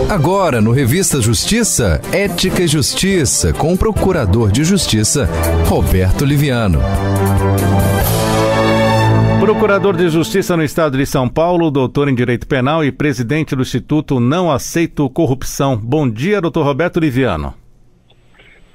Agora, no Revista Justiça, Ética e Justiça, com o Procurador de Justiça, Roberto Liviano. Procurador de Justiça no Estado de São Paulo, doutor em Direito Penal e presidente do Instituto Não Aceito Corrupção. Bom dia, doutor Roberto Liviano.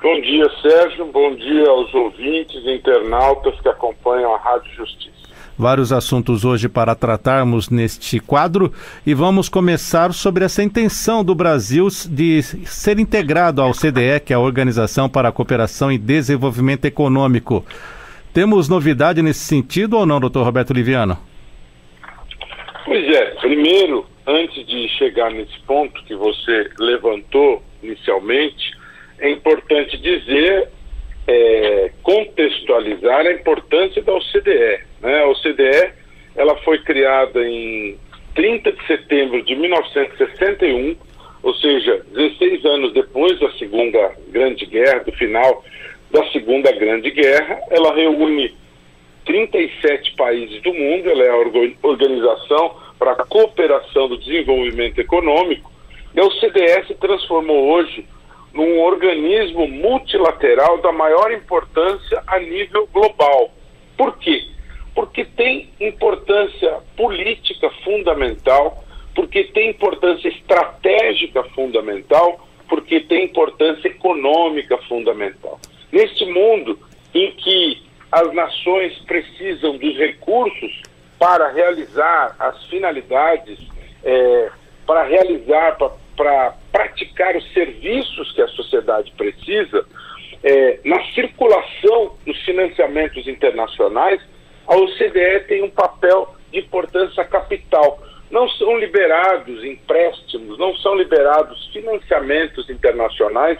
Bom dia, Sérgio. Bom dia aos ouvintes e internautas que acompanham a Rádio Justiça. Vários assuntos hoje para tratarmos neste quadro e vamos começar sobre essa intenção do Brasil de ser integrado ao OCDE, que é a Organização para a Cooperação e Desenvolvimento Econômico. Temos novidade nesse sentido ou não, doutor Roberto Liviano? Pois é, primeiro, antes de chegar nesse ponto que você levantou inicialmente, é importante dizer, contextualizar a importância da OCDE. Né? A OCDE ela foi criada em 30 de setembro de 1961, ou seja, 16 anos depois da Segunda Grande Guerra, do final da Segunda Grande Guerra. Ela reúne 37 países do mundo, ela é a Organização para a Cooperação do Desenvolvimento Econômico, e a OCDE se transformou hoje num organismo multilateral da maior importância a nível global. Por quê? Porque tem importância política fundamental, porque tem importância estratégica fundamental, porque tem importância econômica fundamental. Neste mundo em que as nações precisam dos recursos para realizar as finalidades, para praticar os serviços que a sociedade precisa, na circulação dos financiamentos internacionais, a OCDE tem um papel de importância capital. Não são liberados empréstimos, não são liberados financiamentos internacionais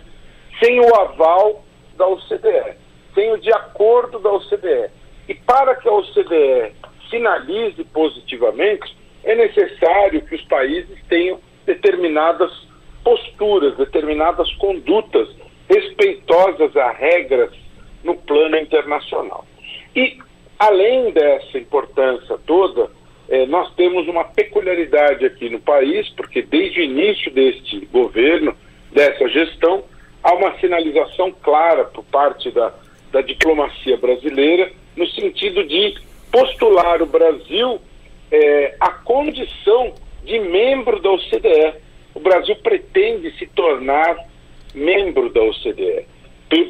sem o aval da OCDE, sem o de acordo da OCDE. E para que a OCDE finalize positivamente, é necessário que os países tenham determinadas posturas, determinadas condutas respeitosas a regras no plano internacional. E, além dessa importância toda, nós temos uma peculiaridade aqui no país, porque desde o início deste governo, dessa gestão, há uma sinalização clara por parte da diplomacia brasileira, no sentido de postular o Brasil à condição de membro da OCDE. O Brasil pretende se tornar membro da OCDE,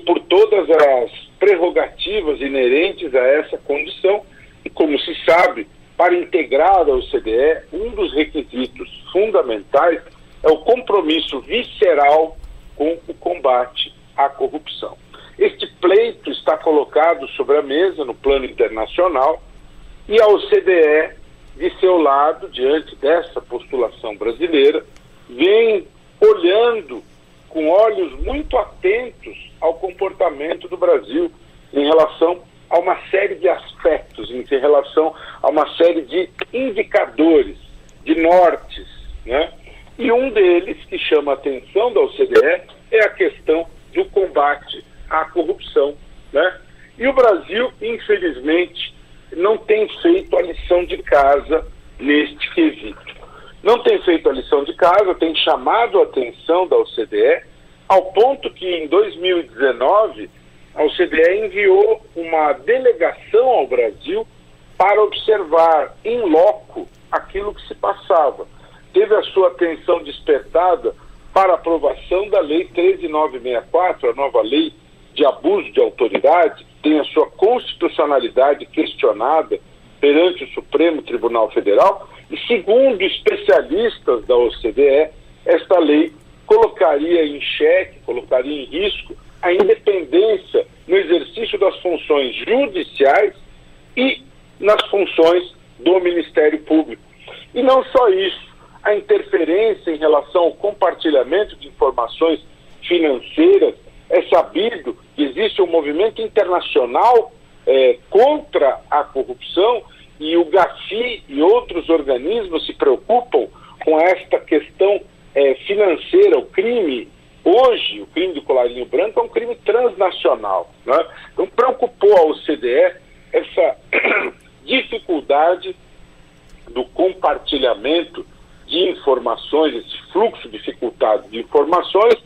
por todas as prerrogativas inerentes a essa condição, e como se sabe, para integrar a OCDE, um dos requisitos fundamentais é o compromisso visceral com o combate à corrupção. Este pleito está colocado sobre a mesa no plano internacional e a OCDE, de seu lado, diante dessa postulação brasileira, vem olhando com olhos muito atentos ao comportamento do Brasil em relação a uma série de aspectos, em relação a uma série de indicadores, de nortes, né? E um deles, que chama a atenção da OCDE, é a questão do combate à corrupção, né? E o Brasil, infelizmente, não tem feito a lição de casa neste quesito. Não tem feito a lição de casa, tem chamado a atenção da OCDE, ao ponto que em 2019 a OCDE enviou uma delegação ao Brasil para observar em loco aquilo que se passava. Teve a sua atenção despertada para a aprovação da Lei 13.964, a nova lei de abuso de autoridade, que tem a sua constitucionalidade questionada perante o Supremo Tribunal Federal, e segundo especialistas da OCDE, esta lei colocaria em xeque, colocaria em risco a independência no exercício das funções judiciais e nas funções do Ministério Público. E não só isso, a interferência em relação ao compartilhamento de informações financeiras. É sabido que existe um movimento internacional contra a corrupção, e o GAFI e outros organismos se preocupam com esta questão financeira. O crime, hoje, o crime do colarinho branco é um crime transnacional, né? Então preocupou a OCDE essa dificuldade do compartilhamento de de informações, esse fluxo dificultado de informações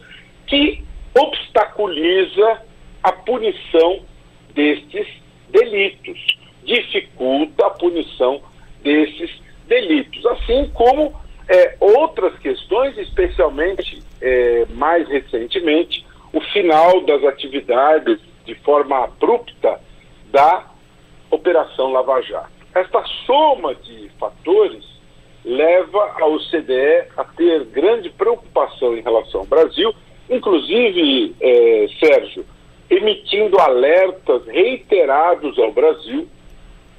que obstaculiza a punição destes delitos, dificulta a punição desses delitos, assim como outras questões, especialmente mais recentemente, o final das atividades de forma abrupta da Operação Lava Jato. Esta soma de fatores leva a OCDE a ter grande preocupação em relação ao Brasil, inclusive, Sérgio, emitindo alertas reiterados ao Brasil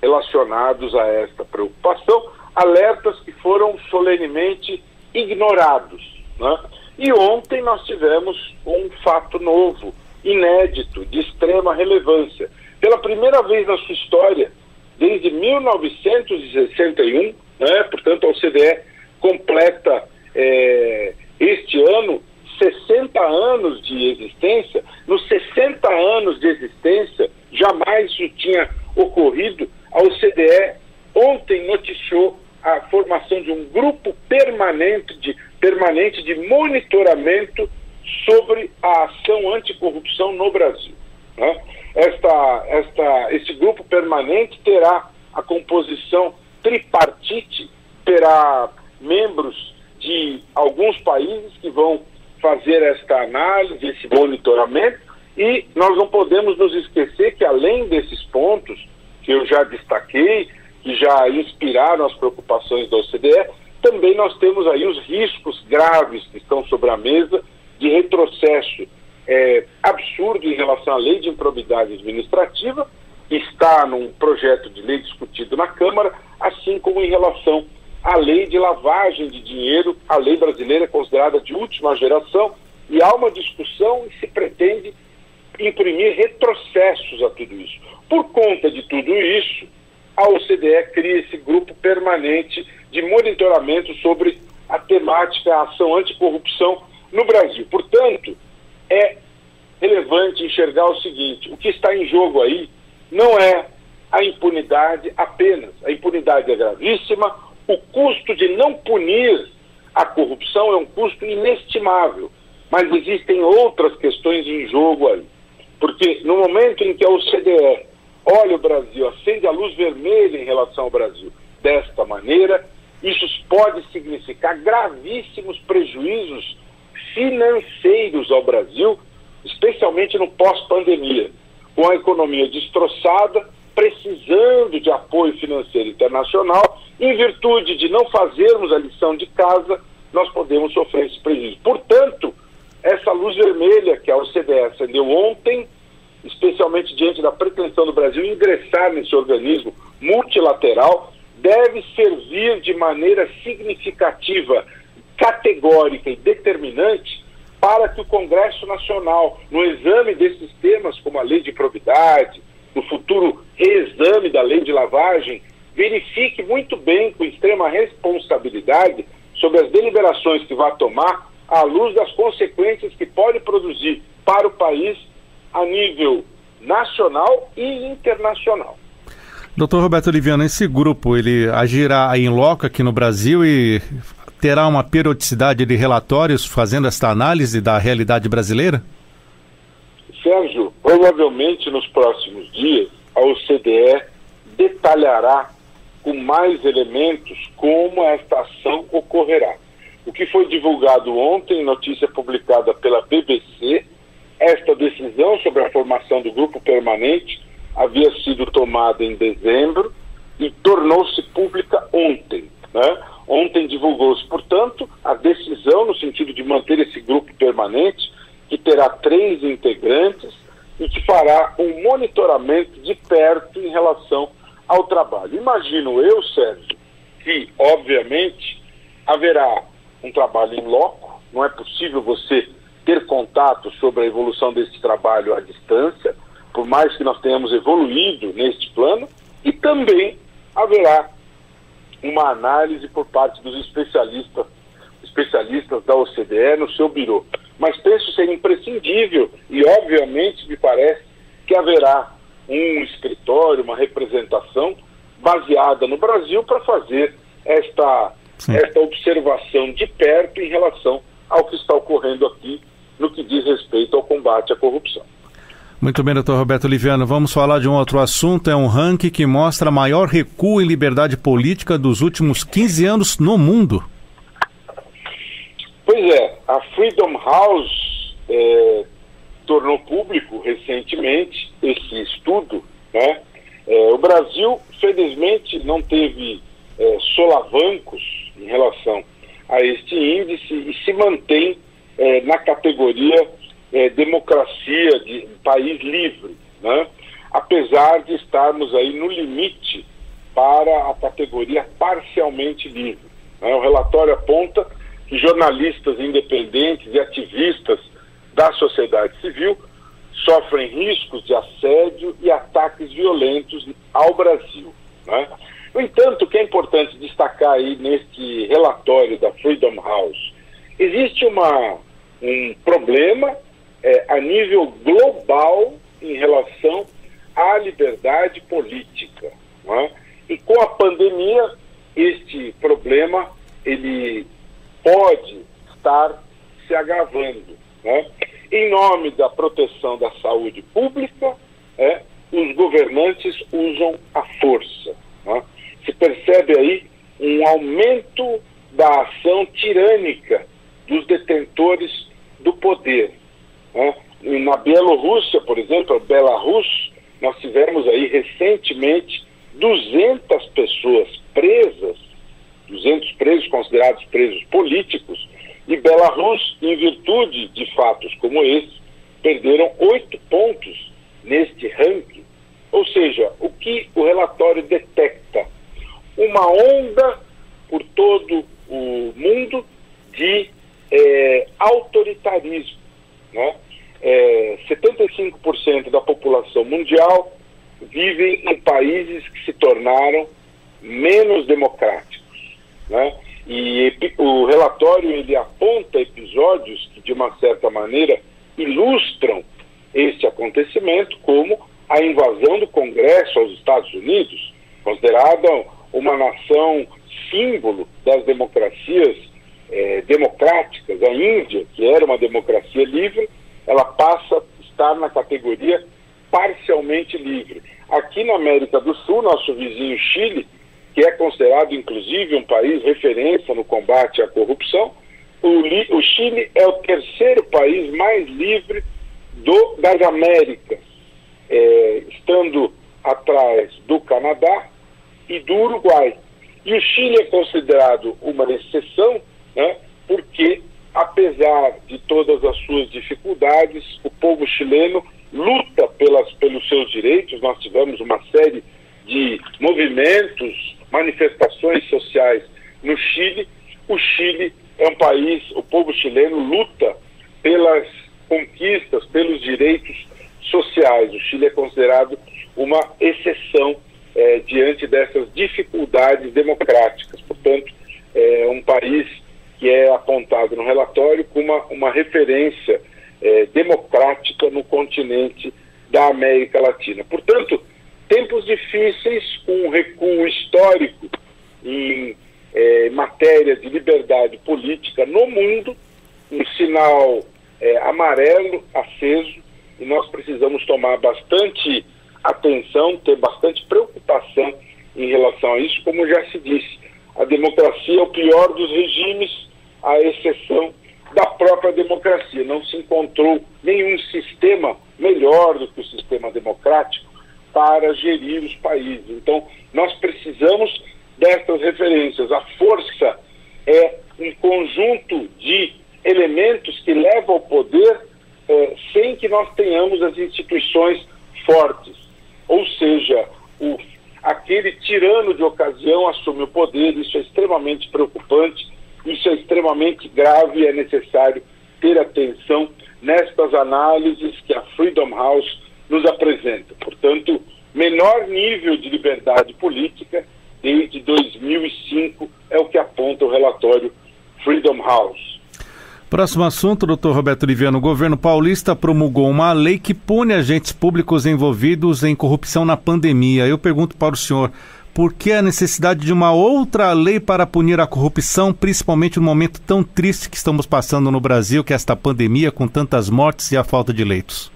relacionados a esta preocupação, alertas que foram solenemente ignorados, né? E ontem nós tivemos um fato novo, inédito, de extrema relevância. Pela primeira vez na sua história, desde 1961, né, portanto a OCDE completa este ano 60 anos de existência. Nos 60 anos de existência, jamais isso tinha ocorrido. A OCDE ontem noticiou a formação de um grupo permanente de monitoramento sobre a ação anticorrupção no Brasil, né? Esse grupo permanente terá a composição tripartite, terá membros de alguns países que vão fazer esta análise, esse monitoramento, e nós não podemos nos esquecer que, além desses pontos que eu já destaquei, que já inspiraram as preocupações da OCDE, também nós temos aí os riscos graves que estão sobre a mesa de retrocesso absurdo em relação à lei de improbidade administrativa, que está num projeto de lei discutido na Câmara, assim como em relação à lei de lavagem de dinheiro. A lei brasileira é considerada de última geração e há uma discussão e se pretende imprimir retrocessos a tudo isso. Por conta de tudo isso, a OCDE cria esse grupo permanente de monitoramento sobre a temática, a ação anticorrupção no Brasil. Portanto, é relevante enxergar o seguinte: o que está em jogo aí não é a impunidade apenas. A impunidade é gravíssima, o custo de não punir a corrupção é um custo inestimável, mas existem outras questões em jogo aí. Porque no momento em que a OCDE olha o Brasil, acende a luz vermelha em relação ao Brasil desta maneira, isso pode significar gravíssimos prejuízos financeiros ao Brasil, especialmente no pós-pandemia, com a economia destroçada, precisando de apoio financeiro internacional. Em virtude de não fazermos a lição de casa, nós podemos sofrer esse prejuízo. Portanto, essa luz vermelha que a OCDE acendeu ontem, especialmente diante da pretensão do Brasil ingressar nesse organismo multilateral, deve servir de maneira significativa, categórica e determinante para que o Congresso Nacional, no exame desses temas, como a lei de improbidade, no futuro reexame da lei de lavagem, verifique muito bem, com extrema responsabilidade, sobre as deliberações que vai tomar, à luz das consequências que pode produzir para o país a nível nacional e internacional. Doutor Roberto Oliviano, esse grupo ele agirá em loco aqui no Brasil e terá uma periodicidade de relatórios fazendo esta análise da realidade brasileira? Sérgio, provavelmente nos próximos dias a OCDE detalhará com mais elementos como esta ação ocorrerá. O que foi divulgado ontem, notícia publicada pela BBC, esta decisão sobre a formação do grupo permanente havia sido tomada em dezembro e tornou-se pública ontem, né? Ontem divulgou-se, portanto, a decisão no sentido de manter esse grupo permanente, que terá 3 integrantes e que fará um monitoramento de perto em relação ao trabalho. Imagino eu, Sérgio, que, obviamente, haverá um trabalho em loco, não é possível você ter contato sobre a evolução desse trabalho à distância, por mais que nós tenhamos evoluído neste plano, e também haverá uma análise por parte dos especialistas da OCDE no seu birô. Mas penso ser imprescindível e, obviamente, me parece que haverá um escritório, uma representação baseada no Brasil para fazer esta esta observação de perto em relação ao que está ocorrendo aqui no que diz respeito ao combate à corrupção. Muito bem, doutor Roberto Liviano. Vamos falar de um outro assunto. É um ranking que mostra maior recuo em liberdade política dos últimos 15 anos no mundo. Pois é, a Freedom House tornou público recentemente esse estudo, né? O Brasil, felizmente, não teve solavancos em relação a este índice e se mantém na categoria democracia de país livre, né? Apesar de estarmos aí no limite para a categoria parcialmente livre, né? O relatório aponta que jornalistas independentes e ativistas da sociedade civil sofrem riscos de assédio e ataques violentos ao Brasil, né? No entanto, o que é importante destacar aí neste relatório da Freedom House, existe um problema a nível global em relação à liberdade política, né? E com a pandemia, este problema ele pode estar se agravando, né? Em nome da proteção da saúde pública, os governantes usam a força, né? Se percebe aí um aumento da ação tirânica dos detentores do poder, né? Na Bielorrússia, por exemplo, a Belarus, nós tivemos aí recentemente 200 pessoas presas, 200 presos considerados presos políticos, e Belarus, em virtude de fatos como esse, perderam 8 pontos neste ranking. Ou seja, o que o relatório detecta? Uma onda por todo o mundo de autoritarismo, né? 75% da população mundial vivem em países que se tornaram menos democráticos, né? E o relatório ele aponta episódios que, de uma certa maneira, ilustram este acontecimento, como a invasão do Congresso aos Estados Unidos, considerada uma nação símbolo das democracias democráticas. A Índia, que era uma democracia livre, ela passa a estar na categoria parcialmente livre. Aqui na América do Sul, nosso vizinho Chile, que é considerado inclusive um país referência no combate à corrupção, o Chile é o terceiro país mais livre das Américas, estando atrás do Canadá e do Uruguai. E o Chile é considerado uma exceção, né, porque, apesar de todas as suas dificuldades, o povo chileno luta pelos seus direitos. Nós tivemos uma série de movimentos, manifestações sociais no Chile. O Chile é um país, o povo chileno luta pelas conquistas, pelos direitos sociais. O Chile é considerado uma exceção diante dessas dificuldades democráticas. Portanto, é um país que é apontado no relatório como uma referência democrática no continente da América Latina. Portanto, tempos difíceis, com um recuo histórico em matéria de liberdade política no mundo, um sinal amarelo aceso, e nós precisamos tomar bastante atenção, ter bastante preocupação em relação a isso. Como já se disse, a democracia é o pior dos regimes, à exceção da própria democracia. Não se encontrou nenhum sistema melhor do que o sistema democrático para gerir os países. Então, nós precisamos dessas referências. A força é um conjunto de elementos que levam ao poder sem que nós tenhamos as instituições fortes. Ou seja, aquele tirano de ocasião assume o poder. Isso é extremamente preocupante, isso é extremamente grave, e é necessário ter atenção nestas análises que a Freedom House nos apresenta. Portanto, menor nível de liberdade política desde 2005 é o que aponta o relatório Freedom House. Próximo assunto, doutor Roberto Liviano. O governo paulista promulgou uma lei que pune agentes públicos envolvidos em corrupção na pandemia. Eu pergunto para o senhor, por que a necessidade de uma outra lei para punir a corrupção, principalmente no momento tão triste que estamos passando no Brasil, que é esta pandemia com tantas mortes e a falta de leitos?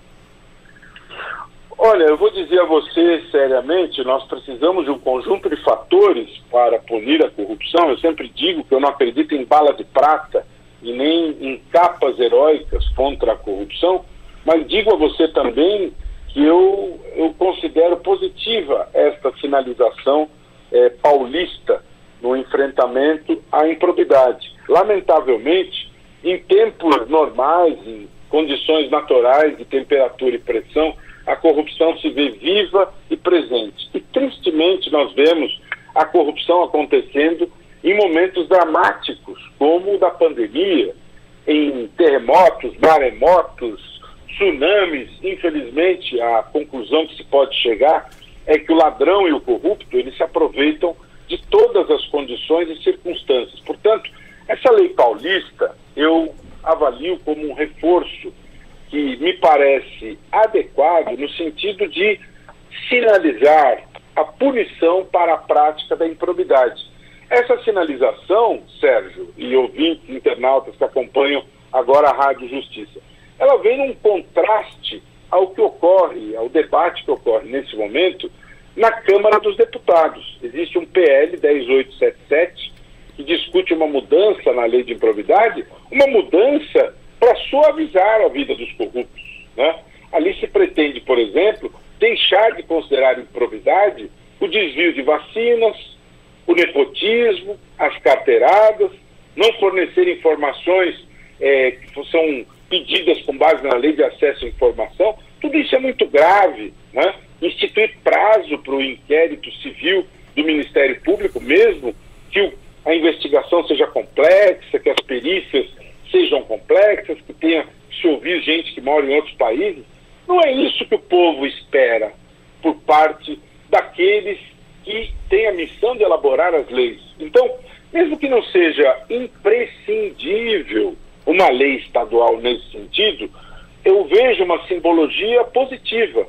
Olha, eu vou dizer a você seriamente, nós precisamos de um conjunto de fatores para punir a corrupção. Eu sempre digo que eu não acredito em bala de prata e nem em capas heróicas contra a corrupção, mas digo a você também que eu considero positiva esta sinalização paulista no enfrentamento à improbidade. Lamentavelmente, em tempos normais, em condições naturais de temperatura e pressão, a corrupção se vê viva e presente. E tristemente nós vemos a corrupção acontecendo em momentos dramáticos, como o da pandemia, em terremotos, maremotos, tsunamis. Infelizmente, a conclusão que se pode chegar é que o ladrão e o corrupto, eles se aproveitam de todas as condições e circunstâncias. Portanto, essa lei paulista, eu avalio como um reforço que me parece adequado no sentido de sinalizar a punição para a prática da improbidade. Essa sinalização, Sérgio, e ouvintes, internautas que acompanham agora a Rádio Justiça, ela vem num contraste ao que ocorre, ao debate que ocorre nesse momento na Câmara dos Deputados. Existe um PL 10877 que discute uma mudança na lei de improbidade, uma mudança para suavizar a vida dos corruptos, né? Ali se pretende, por exemplo, deixar de considerar improbidade o desvio de vacinas, o nepotismo, as carteiradas, não fornecer informações que são pedidas com base na lei de acesso à informação. Tudo isso é muito grave, né? Instituir prazo para o inquérito civil do Ministério Público, mesmo que a investigação seja complexa, que as perícias sejam complexas, que tenha que se ouvir gente que mora em outros países. Não é isso que o povo espera por parte daqueles que têm a missão de elaborar as leis. Então, mesmo que não seja imprescindível uma lei estadual nesse sentido, eu vejo uma simbologia positiva.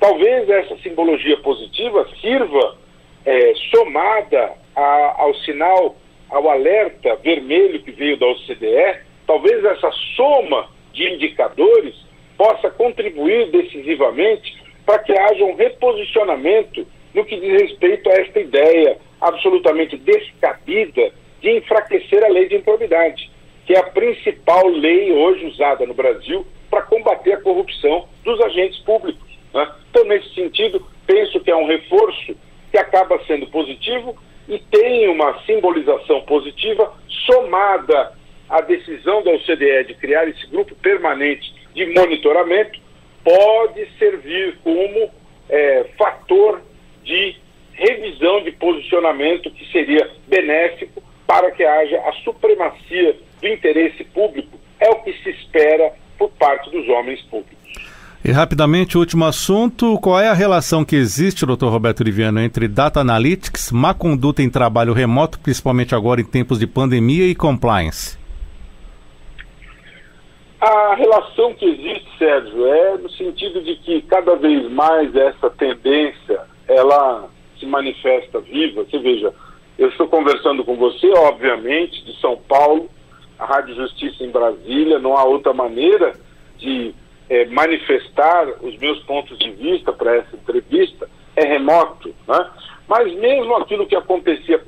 Talvez essa simbologia positiva sirva somada ao sinal, ao alerta vermelho que veio da OCDE. Talvez essa soma de indicadores possa contribuir decisivamente para que haja um reposicionamento no que diz respeito a esta ideia absolutamente descabida de enfraquecer a lei de improbidade, que é a principal lei hoje usada no Brasil para combater a corrupção dos agentes públicos, né? Então, nesse sentido, penso que é um reforço que acaba sendo positivo e tem uma simbolização positiva somada à decisão da OCDE de criar esse grupo permanente de monitoramento, pode servir como fator de revisão de posicionamento que seria benéfico para que haja a supremacia do interesse público. É o que se espera por parte dos homens públicos. E rapidamente, o último assunto, qual é a relação que existe, doutor Roberto Liviano, entre Data Analytics, má conduta em trabalho remoto, principalmente agora em tempos de pandemia, e compliance? A relação que existe, Sérgio, é no sentido de que cada vez mais essa tendência, ela se manifesta viva. Você veja, eu estou conversando com você, obviamente, de São Paulo, a Rádio Justiça em Brasília, não há outra maneira de manifestar os meus pontos de vista para essa entrevista, é remoto, né? Mas mesmo aquilo que acontecia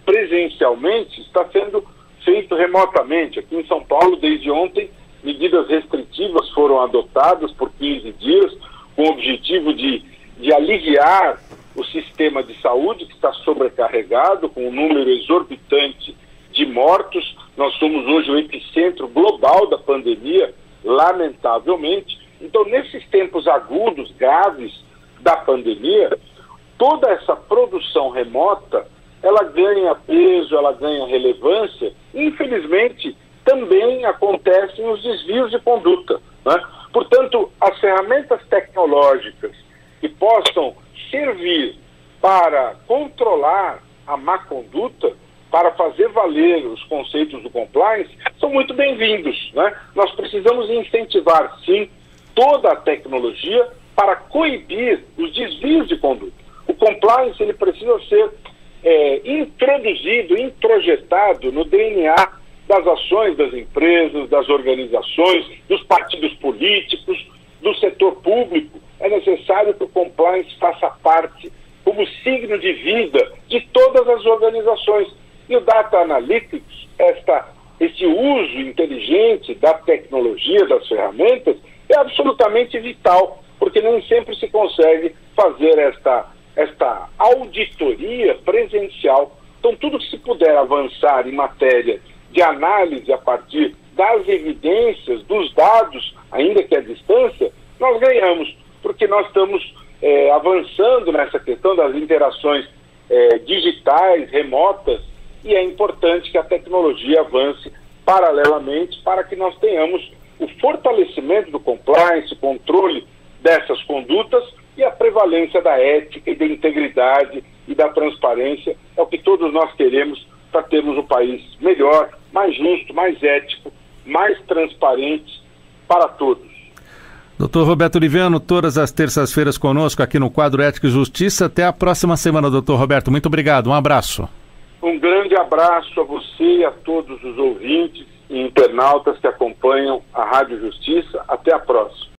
presencialmente está sendo feito remotamente. Aqui em São Paulo, desde ontem, medidas restritivas foram adotadas por 15 dias, com o objetivo de aliviar o sistema de saúde, que está sobrecarregado, com um número exorbitante de mortos. Nós somos hoje o epicentro global da pandemia, lamentavelmente. Então, nesses tempos agudos, graves da pandemia, toda essa produção remota, ela ganha peso, ela ganha relevância. Infelizmente, também acontecem os desvios de conduta, né? Portanto, as ferramentas tecnológicas que possam servir para controlar a má conduta, para fazer valer os conceitos do compliance, são muito bem-vindos, né? Nós precisamos incentivar, sim, toda a tecnologia para coibir os desvios de conduta. O compliance ele precisa ser introduzido, introjetado no DNA das ações das empresas, das organizações, dos partidos políticos, do setor público. É necessário que o compliance faça parte como signo de vida de todas as organizações. E o Data Analytics, esse uso inteligente da tecnologia, das ferramentas, é absolutamente vital, porque nem sempre se consegue fazer esta auditoria presencial. Então, tudo que se puder avançar em matéria de análise a partir das evidências, dos dados, ainda que à distância, nós ganhamos, porque nós estamos avançando nessa questão das interações digitais, remotas, e é importante que a tecnologia avance paralelamente para que nós tenhamos o fortalecimento do compliance, o controle dessas condutas e a prevalência da ética e da integridade e da transparência. É o que todos nós queremos para termos um país melhor, mais justo, mais ético, mais transparente para todos. Doutor Roberto Liviano, todas as terças-feiras conosco aqui no quadro Ética e Justiça. Até a próxima semana, doutor Roberto. Muito obrigado. Um abraço. Um grande abraço a você e a todos os ouvintes e internautas que acompanham a Rádio Justiça. Até a próxima.